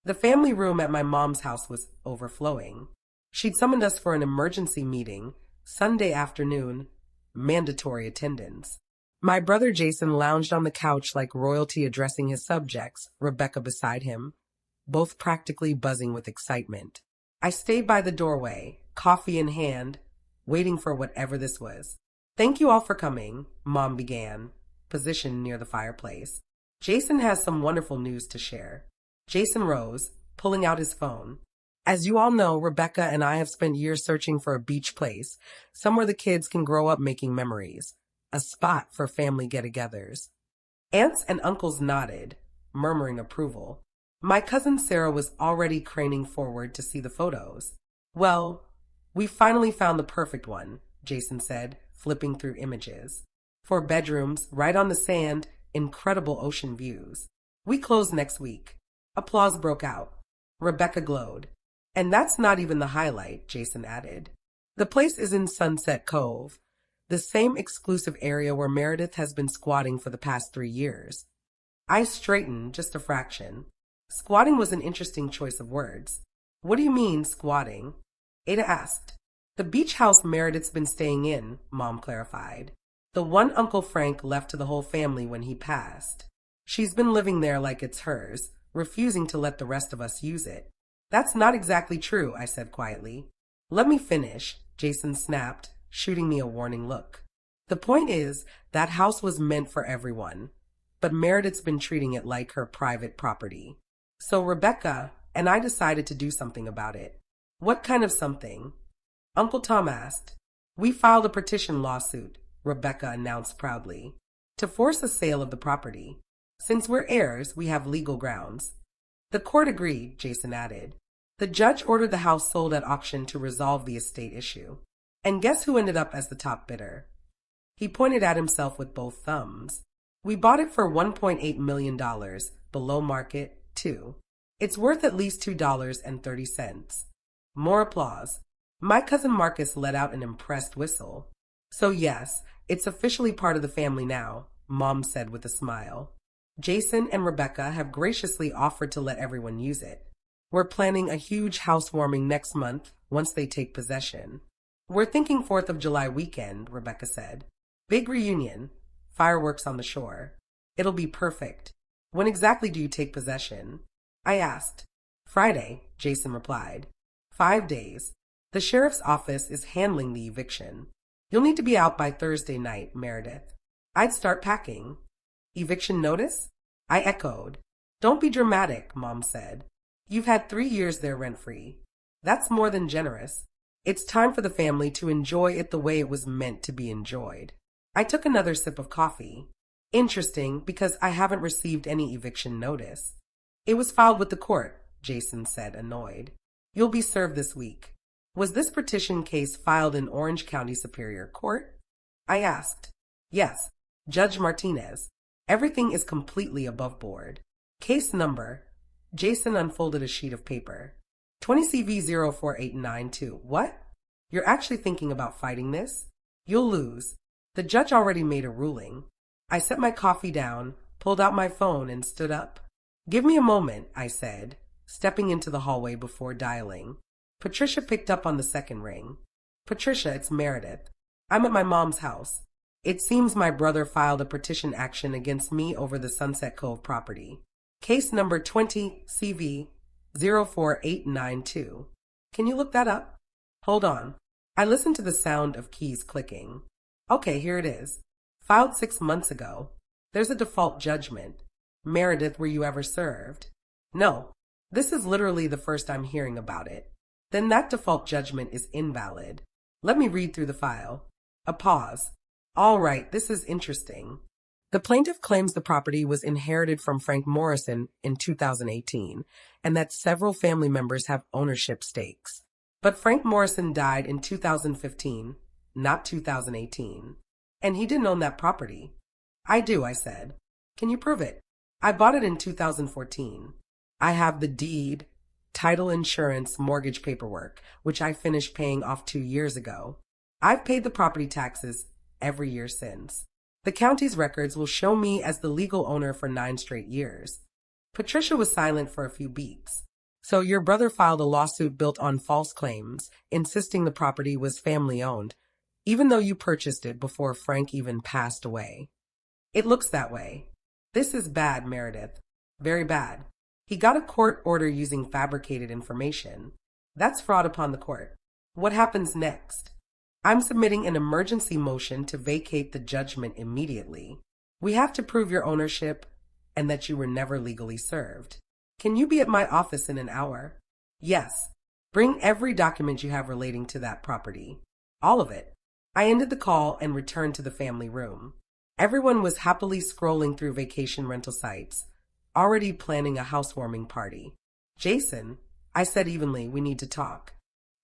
The family room at my mom's house was overflowing. She'd summoned us for an emergency meeting, Sunday afternoon, mandatory attendance. My brother Jason lounged on the couch like royalty addressing his subjects, Rebecca beside him, both practically buzzing with excitement. I stayed by the doorway, coffee in hand, waiting for whatever this was. Thank you all for coming, Mom began, positioned near the fireplace. Jason has some wonderful news to share. Jason rose, pulling out his phone. As you all know, Rebecca and I have spent years searching for a beach place, somewhere the kids can grow up making memories, a spot for family get-togethers. Aunts and uncles nodded, murmuring approval. My cousin Sarah was already craning forward to see the photos. Well, we finally found the perfect one, Jason said, flipping through images. 4 bedrooms, right on the sand, incredible ocean views. We close next week. Applause broke out. Rebecca glowed. And that's not even the highlight, Jason added. The place is in Sunset Cove, the same exclusive area where Meredith has been squatting for the past 3 years. I straightened just a fraction. Squatting was an interesting choice of words. What do you mean, squatting? Ada asked. The beach house Meredith's been staying in, Mom clarified. The one Uncle Frank left to the whole family when he passed. She's been living there like it's hers, refusing to let the rest of us use it. That's not exactly true, I said quietly. Let me finish, Jason snapped, shooting me a warning look. The point is, that house was meant for everyone, but Meredith's been treating it like her private property. So Rebecca and I decided to do something about it. What kind of something? Uncle Tom asked. We filed a petition lawsuit, Rebecca announced proudly, to force a sale of the property. Since we're heirs, we have legal grounds. The court agreed, Jason added. The judge ordered the house sold at auction to resolve the estate issue. And guess who ended up as the top bidder? He pointed at himself with both thumbs. We bought it for $1.8 million, below market, too. It's worth at least $2.30. More applause. My cousin Marcus let out an impressed whistle. So yes, it's officially part of the family now, Mom said with a smile. Jason and Rebecca have graciously offered to let everyone use it. We're planning a huge housewarming next month once they take possession. We're thinking 4th of July weekend, Rebecca said. Big reunion, fireworks on the shore. It'll be perfect. When exactly do you take possession? I asked. Friday, Jason replied. 5 days. The sheriff's office is handling the eviction. You'll need to be out by Thursday night, Meredith. I'd start packing. Eviction notice? I echoed. Don't be dramatic, Mom said. You've had 3 years there rent-free. That's more than generous. It's time for the family to enjoy it the way it was meant to be enjoyed. I took another sip of coffee. Interesting, because I haven't received any eviction notice. It was filed with the court, Jason said, annoyed. You'll be served this week. Was this petition case filed in Orange County Superior Court? I asked. Yes, Judge Martinez. Everything is completely above board. Case number. Jason unfolded a sheet of paper. 20CV04892. What? You're actually thinking about fighting this? You'll lose. The judge already made a ruling. I set my coffee down, pulled out my phone, and stood up. Give me a moment, I said, stepping into the hallway before dialing. Patricia picked up on the second ring. Patricia, it's Meredith. I'm at my mom's house. It seems my brother filed a petition action against me over the Sunset Cove property. Case number 20CV04892. Can you look that up? Hold on. I listened to the sound of keys clicking. Okay, here it is. Filed 6 months ago. There's a default judgment. Meredith, were you ever served? No. This is literally the first I'm hearing about it. Then that default judgment is invalid. Let me read through the file. A pause. All right, this is interesting. The plaintiff claims the property was inherited from Frank Morrison in 2018 and that several family members have ownership stakes. But Frank Morrison died in 2015, not 2018. And he didn't own that property. I do, I said. Can you prove it? I bought it in 2014. I have the deed, title insurance, mortgage paperwork, which I finished paying off 2 years ago. I've paid the property taxes every year since. The county's records will show me as the legal owner for 9 straight years. Patricia was silent for a few beats. So your brother filed a lawsuit built on false claims, insisting the property was family owned, even though you purchased it before Frank even passed away. It looks that way. This is bad, Meredith. Very bad. He got a court order using fabricated information. That's fraud upon the court. What happens next? I'm submitting an emergency motion to vacate the judgment immediately. We have to prove your ownership and that you were never legally served. Can you be at my office in an hour? Yes. Bring every document you have relating to that property. All of it. I ended the call and returned to the family room. Everyone was happily scrolling through vacation rental sites, already planning a housewarming party. Jason, I said evenly, we need to talk.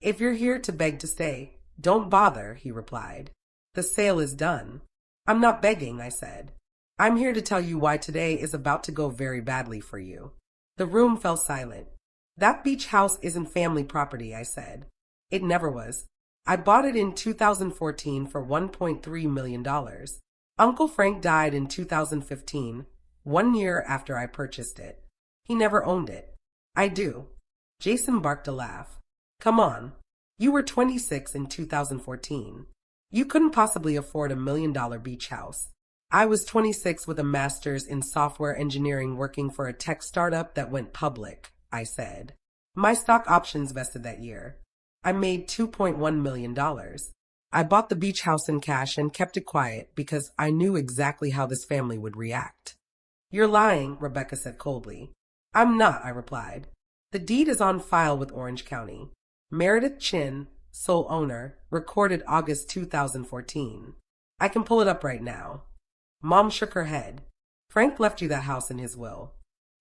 If you're here to beg to stay, don't bother, he replied. The sale is done. I'm not begging, I said. I'm here to tell you why today is about to go very badly for you. The room fell silent. That beach house isn't family property, I said. It never was. I bought it in 2014 for $1.3 million. Uncle Frank died in 2015, 1 year after I purchased it. He never owned it. I do. Jason barked a laugh. Come on. You were 26 in 2014. You couldn't possibly afford $1 million beach house. I was 26 with a master's in software engineering working for a tech startup that went public, I said. My stock options vested that year. I made $2.1 million. I bought the beach house in cash and kept it quiet because I knew exactly how this family would react. You're lying, Rebecca said coldly. I'm not, I replied. The deed is on file with Orange County. Meredith Chin, sole owner, recorded August 2014. I can pull it up right now. Mom shook her head. Frank left you that house in his will.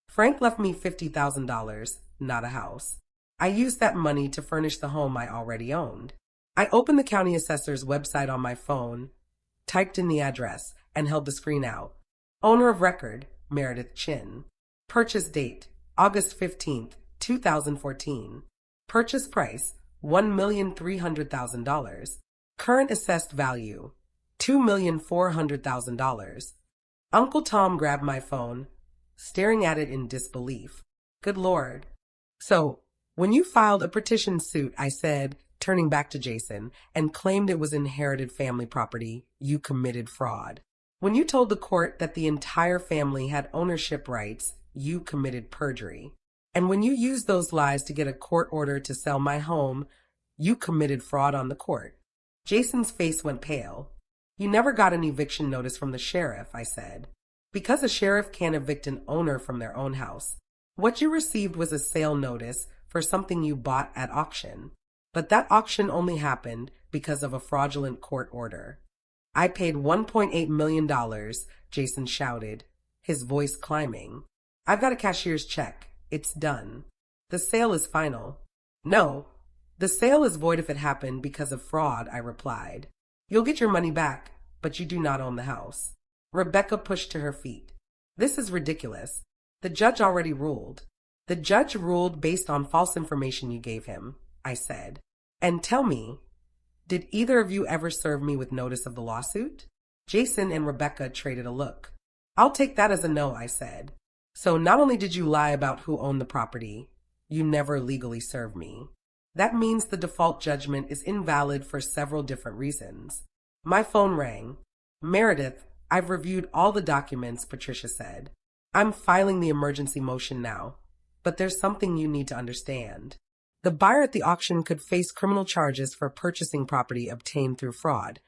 Frank left me $50,000, not a house. I used that money to furnish the home I already owned. I opened the county assessor's website on my phone, typed in the address, and held the screen out. Owner of record, Meredith Chin. Purchase date, August 15th, 2014. Purchase price, $1,300,000. Current assessed value, $2,400,000. Uncle Tom grabbed my phone, staring at it in disbelief. Good Lord. So, when you filed a petition suit, I said, turning back to Jason, and claimed it was inherited family property, you committed fraud. When you told the court that the entire family had ownership rights, you committed perjury. And when you used those lies to get a court order to sell my home, you committed fraud on the court. Jason's face went pale. You never got an eviction notice from the sheriff, I said. Because a sheriff can't evict an owner from their own house. What you received was a sale notice for something you bought at auction. But that auction only happened because of a fraudulent court order. I paid $1.8 million, Jason shouted, his voice climbing. I've got a cashier's check. It's done. The sale is final. No, the sale is void if it happened because of fraud, I replied. You'll get your money back, but you do not own the house. Rebecca pushed to her feet. This is ridiculous. The judge already ruled. The judge ruled based on false information you gave him, I said. And tell me, did either of you ever serve me with notice of the lawsuit? Jason and Rebecca traded a look. I'll take that as a no, I said. So not only did you lie about who owned the property, you never legally served me. That means the default judgment is invalid for several different reasons. My phone rang. Meredith, I've reviewed all the documents, Patricia said. I'm filing the emergency motion now, but there's something you need to understand. The buyer at the auction could face criminal charges for purchasing property obtained through fraud,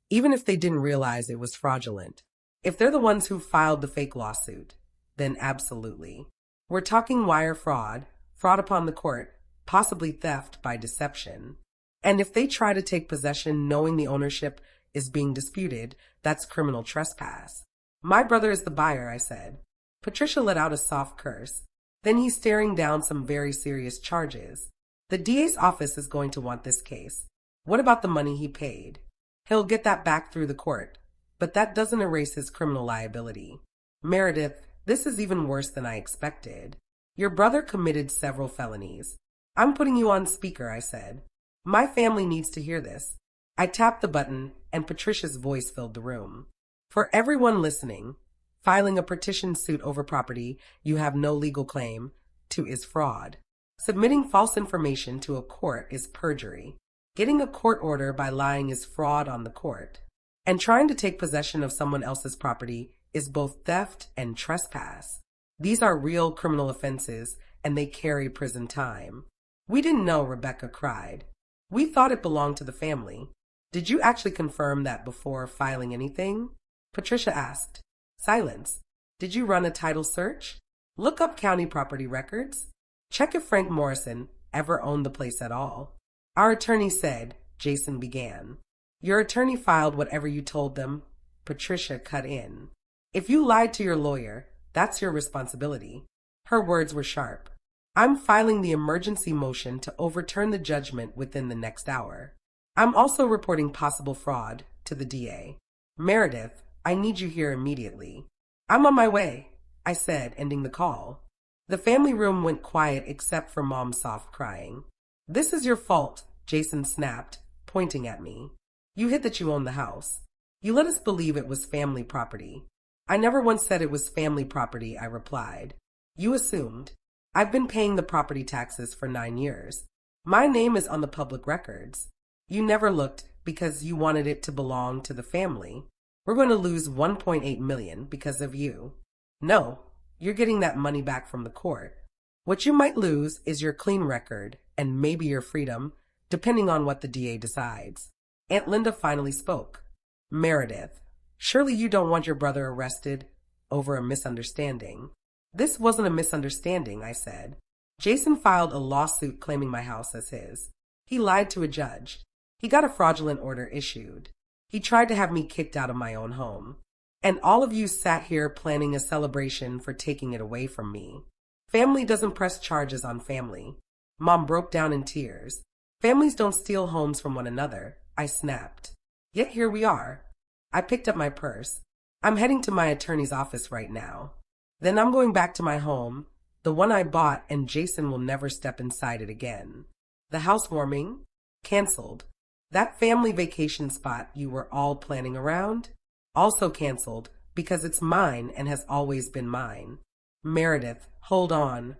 even if they didn't realize it was fraudulent. If they're the ones who filed the fake lawsuit, then absolutely. We're talking wire fraud, fraud upon the court, possibly theft by deception. And if they try to take possession knowing the ownership is being disputed, that's criminal trespass. My brother is the buyer, I said. Patricia let out a soft curse. Then he's staring down some very serious charges. The DA's office is going to want this case. What about the money he paid? He'll get that back through the court, but that doesn't erase his criminal liability. Meredith, this is even worse than I expected. Your brother committed several felonies. I'm putting you on speaker, I said. My family needs to hear this. I tapped the button, and Patricia's voice filled the room. For everyone listening, filing a petition suit over property you have no legal claim to is fraud. Submitting false information to a court is perjury. Getting a court order by lying is fraud on the court. And trying to take possession of someone else's property is both theft and trespass. These are real criminal offenses, and they carry prison time. We didn't know, Rebecca cried. We thought it belonged to the family. Did you actually confirm that before filing anything? Patricia asked. Silence. Did you run a title search? Look up county property records. Check if Frank Morrison ever owned the place at all. Our attorney said, Jason began. Your attorney filed whatever you told them. Patricia cut in. If you lied to your lawyer, that's your responsibility. Her words were sharp. I'm filing the emergency motion to overturn the judgment within the next hour. I'm also reporting possible fraud to the DA. Meredith, I need you here immediately. I'm on my way, I said, ending the call. The family room went quiet except for Mom's soft crying. This is your fault, Jason snapped, pointing at me. You hid that you owned the house. You let us believe it was family property. I never once said it was family property, I replied. You assumed. I've been paying the property taxes for 9 years. My name is on the public records. You never looked because you wanted it to belong to the family. We're going to lose $1.8 million because of you. No, you're getting that money back from the court. What you might lose is your clean record and maybe your freedom, depending on what the DA decides. Aunt Linda finally spoke. Meredith, surely you don't want your brother arrested over a misunderstanding. This wasn't a misunderstanding, I said. Jason filed a lawsuit claiming my house as his. He lied to a judge. He got a fraudulent order issued. He tried to have me kicked out of my own home. And all of you sat here planning a celebration for taking it away from me. Family doesn't press charges on family. Mom broke down in tears. Families don't steal homes from one another, I snapped. Yet here we are. I picked up my purse. I'm heading to my attorney's office right now. Then I'm going back to my home, the one I bought, and Jason will never step inside it again. The housewarming? Canceled. That family vacation spot you were all planning around? Also canceled, because it's mine and has always been mine. Meredith, hold on.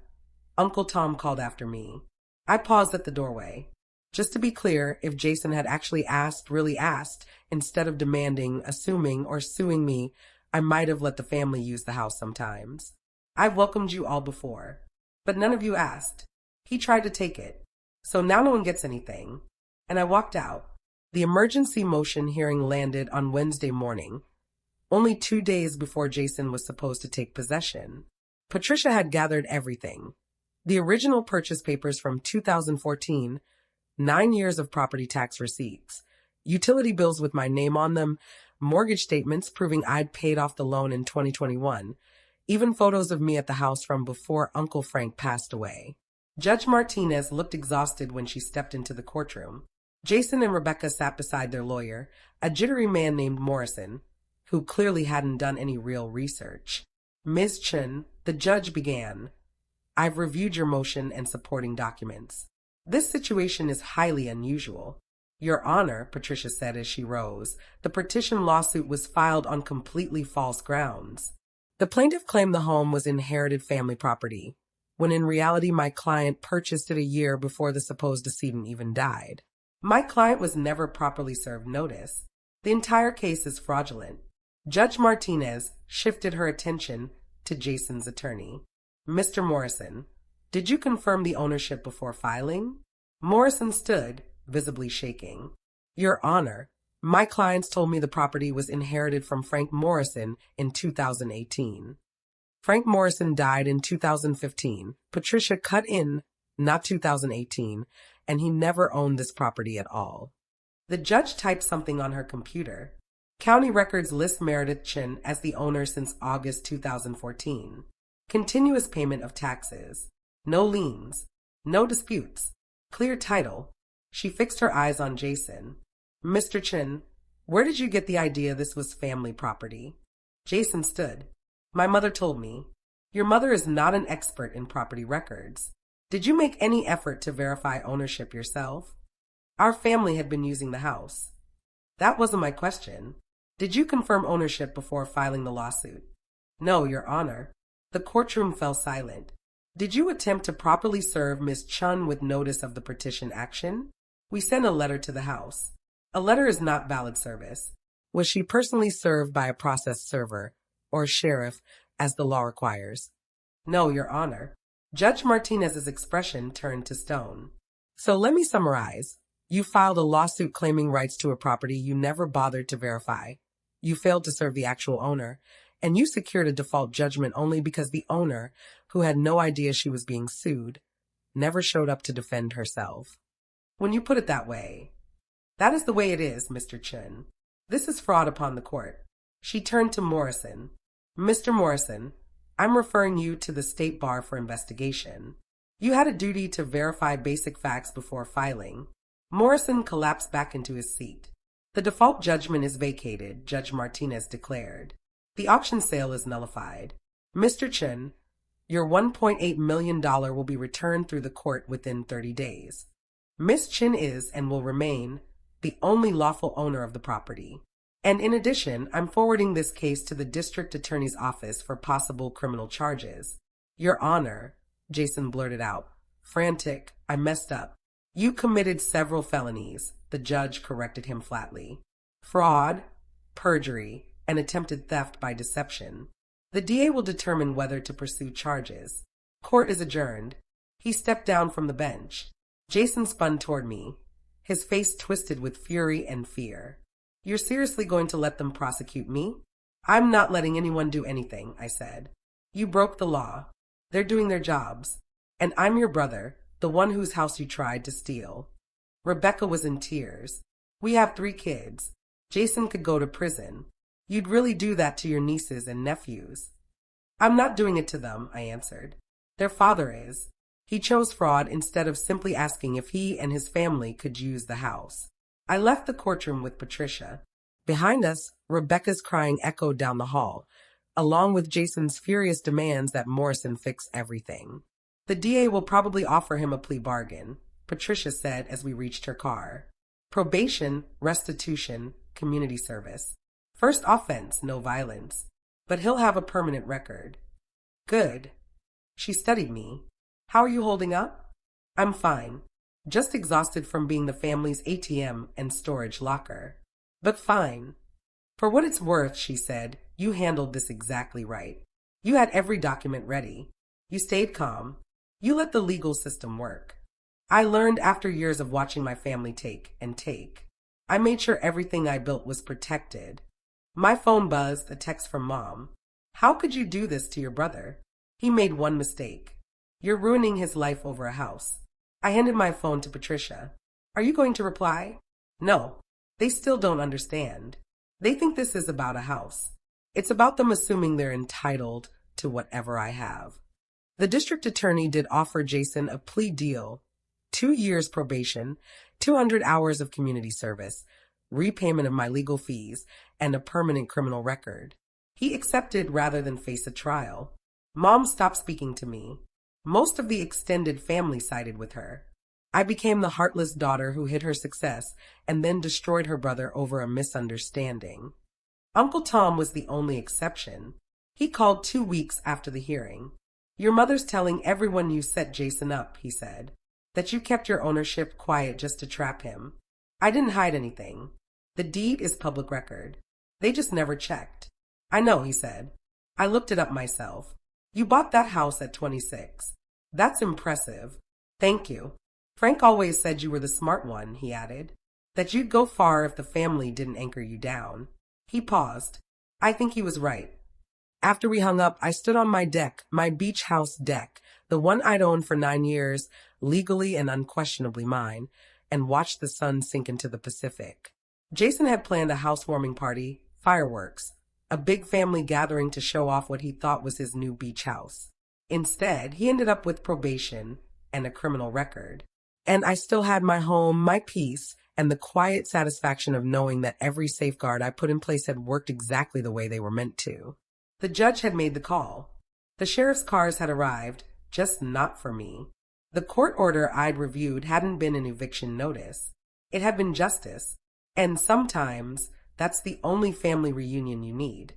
Uncle Tom called after me. I paused at the doorway. Just to be clear, if Jason had actually really asked, instead of demanding, assuming, or suing me, I might have let the family use the house sometimes. I've welcomed you all before, but none of you asked. He tried to take it, so now no one gets anything. And I walked out. The emergency motion hearing landed on Wednesday morning, only 2 days before Jason was supposed to take possession. Patricia had gathered everything. The original purchase papers from 2014, 9 years of property tax receipts, utility bills with my name on them, mortgage statements proving I'd paid off the loan in 2021, even photos of me at the house from before Uncle Frank passed away. Judge Martinez looked exhausted when she stepped into the courtroom. Jason and Rebecca sat beside their lawyer, a jittery man named Morrison, who clearly hadn't done any real research. Ms. Chen, the judge began. I've reviewed your motion and supporting documents. This situation is highly unusual. Your Honor, Patricia said as she rose, the petition lawsuit was filed on completely false grounds. The plaintiff claimed the home was inherited family property, when in reality my client purchased it a year before the supposed decedent even died. My client was never properly served notice. The entire case is fraudulent. Judge Martinez shifted her attention to Jason's attorney. Mr. Morrison, did you confirm the ownership before filing? Morrison stood, visibly shaking. Your Honor, my clients told me the property was inherited from Frank Morrison in 2018. Frank Morrison died in 2015. Patricia cut in, not 2018, and he never owned this property at all. The judge typed something on her computer. County records list Meredith Chin as the owner since August 2014. Continuous payment of taxes. No liens. No disputes. Clear title. She fixed her eyes on Jason. Mr. Chin, where did you get the idea this was family property? Jason stood. My mother told me. Your mother is not an expert in property records. Did you make any effort to verify ownership yourself? Our family had been using the house. That wasn't my question. Did you confirm ownership before filing the lawsuit? No, Your Honor. The courtroom fell silent. Did you attempt to properly serve Miss Chun with notice of the petition action? We sent a letter to the house. A letter is not valid service. Was she personally served by a process server or sheriff as the law requires? No, Your Honor. Judge Martinez's expression turned to stone. So let me summarize. You filed a lawsuit claiming rights to a property you never bothered to verify. You failed to serve the actual owner, and you secured a default judgment only because the owner, who had no idea she was being sued, never showed up to defend herself. When you put it that way, that is the way it is, Mr. Chun. This is fraud upon the court. She turned to Morrison. Mr. Morrison, I'm referring you to the State Bar for investigation. You had a duty to verify basic facts before filing. Morrison collapsed back into his seat. The default judgment is vacated, Judge Martinez declared. The auction sale is nullified. Mr. Chun, your $1.8 million will be returned through the court within 30 days. Miss Chin is and will remain the only lawful owner of the property. And in addition, I'm forwarding this case to the district attorney's office for possible criminal charges. Your Honor, Jason blurted out. Frantic, I messed up. You committed several felonies, the judge corrected him flatly. Fraud, perjury, and attempted theft by deception. The DA will determine whether to pursue charges. Court is adjourned. He stepped down from the bench. Jason spun toward me, his face twisted with fury and fear. You're seriously going to let them prosecute me? I'm not letting anyone do anything, I said. You broke the law. They're doing their jobs. And I'm your brother, the one whose house you tried to steal. Rebecca was in tears. We have 3 kids. Jason could go to prison. You'd really do that to your nieces and nephews. I'm not doing it to them, I answered. Their father is. He chose fraud instead of simply asking if he and his family could use the house. I left the courtroom with Patricia. Behind us, Rebecca's crying echoed down the hall, along with Jason's furious demands that Morrison fix everything. The DA will probably offer him a plea bargain, Patricia said as we reached her car. Probation, restitution, community service. First offense, no violence. But he'll have a permanent record. Good. She studied me. How are you holding up? I'm fine. Just exhausted from being the family's ATM and storage locker. But fine. For what it's worth, she said, you handled this exactly right. You had every document ready. You stayed calm. You let the legal system work. I learned after years of watching my family take and take. I made sure everything I built was protected. My phone buzzed, a text from Mom. How could you do this to your brother? He made one mistake. You're ruining his life over a house. I handed my phone to Patricia. Are you going to reply? No. They still don't understand. They think this is about a house. It's about them assuming they're entitled to whatever I have. The district attorney did offer Jason a plea deal, 2 years probation, 200 hours of community service, repayment of my legal fees, and a permanent criminal record. He accepted rather than face a trial. Mom stopped speaking to me. Most of the extended family sided with her. I became the heartless daughter who hid her success and then destroyed her brother over a misunderstanding. Uncle Tom was the only exception. He called 2 weeks after the hearing. Your mother's telling everyone you set Jason up, he said, that you kept your ownership quiet just to trap him. I didn't hide anything. The deed is public record. They just never checked. I know, he said. I looked it up myself. You bought that house at 26. That's impressive. Thank you. Frank always said you were the smart one, he added. That you'd go far if the family didn't anchor you down. He paused. I think he was right. After we hung up, I stood on my deck, my beach house deck, the one I'd owned for 9 years, legally and unquestionably mine, and watched the sun sink into the Pacific. Jason had planned a housewarming party, fireworks, a big family gathering to show off what he thought was his new beach house. Instead, he ended up with probation and a criminal record. And I still had my home, my peace, and the quiet satisfaction of knowing that every safeguard I put in place had worked exactly the way they were meant to. The judge had made the call. The sheriff's cars had arrived, just not for me. The court order I'd reviewed hadn't been an eviction notice. It had been justice. And sometimes that's the only family reunion you need.